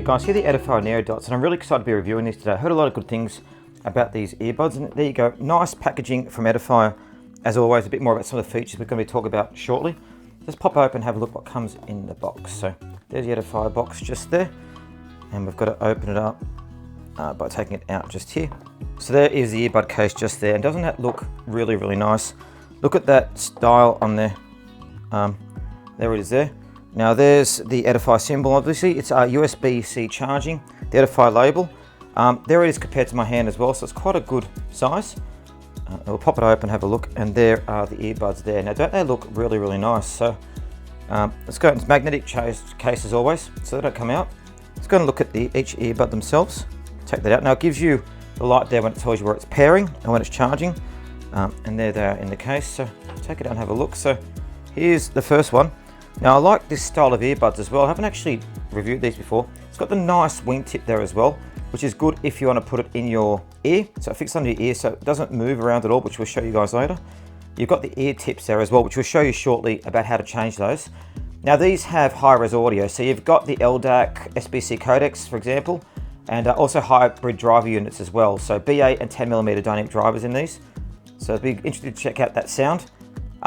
guys, here are the Edifier NeoDots, and I'm really excited to be reviewing these today. I heard a lot of good things about these earbuds, and there you go. Nice packaging from Edifier. As always, a bit more about some of the features we're going to be talking about shortly. Let's pop open and have a look what comes in the box. So there's the Edifier box just there, and we've got to open it up by taking it out just here. So there is the earbud case just there, and doesn't that look really, really nice? Look at that style on there. There it is there. Now there's the Edifier symbol, obviously. It's USB-C charging, the Edifier label. There it is compared to my hand as well, so it's quite a good size. We'll pop it open, have a look, and there are the earbuds there. Now don't they look really, really nice? So let's go into magnetic case as always, so they don't come out. Let's go and look at each earbud themselves. Take that out. Now it gives you the light there when it tells you where it's pairing and when it's charging. And there they are in the case, so take it out and have a look. So here's the first one. Now I like this style of earbuds as well. I haven't actually reviewed these before. It's got the nice wingtip there as well, which is good if you want to put it in your ear. So it fits under your ear so it doesn't move around at all, which we'll show you guys later. You've got the ear tips there as well, which we'll show you shortly about how to change those. Now these have high-res audio, so you've got the LDAC SBC codecs, for example, and also hybrid driver units as well. So B8 and 10mm dynamic drivers in these. So it'd be interesting to check out that sound.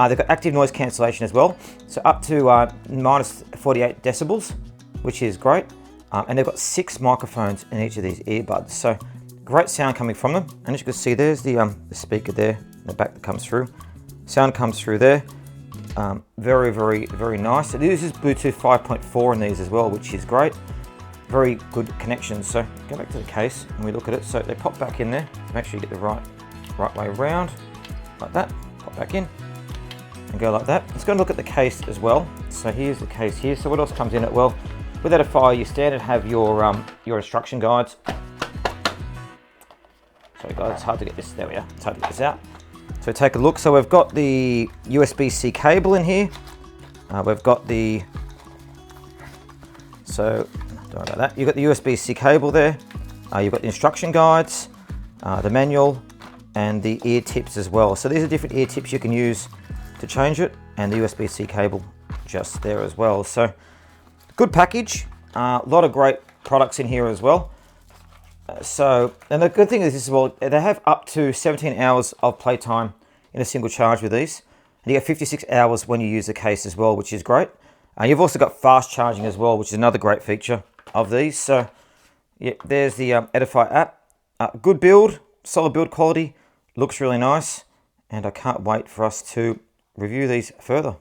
They've got active noise cancellation as well, so up to minus 48 decibels, which is great. And they've got 6 microphones in each of these earbuds, so great sound coming from them. And as you can see, there's the speaker there in the back that comes through. Sound comes through there. Very, very, very nice. It uses Bluetooth 5.4 in these as well, which is great. Very good connection. So go back to the case and we look at it. So they pop back in there. Make sure you get the right way around, like that. Pop back in. And go like that. Let's go and look at the case as well. So here's the case here. So what else comes in it? Well, with Edifier, you standard have your instruction guides. Sorry guys, it's hard to get this. There we are. It's hard to get this out. So take a look. So we've got the USB-C cable in here. We've got the. So don't worry about that. You've got the USB-C cable there. You've got the instruction guides, the manual, and the ear tips as well. So these are different ear tips you can use to change it, and the USB-C cable just there as well. So good package, a lot of great products in here as well. And the good thing is this as well, they have up to 17 hours of playtime in a single charge with these, and you get 56 hours when you use the case as well, which is great. You've also got fast charging as well, which is another great feature of these. So yeah, there's the Edifier app. Good build, solid build quality, looks really nice, and I can't wait for us to review these further.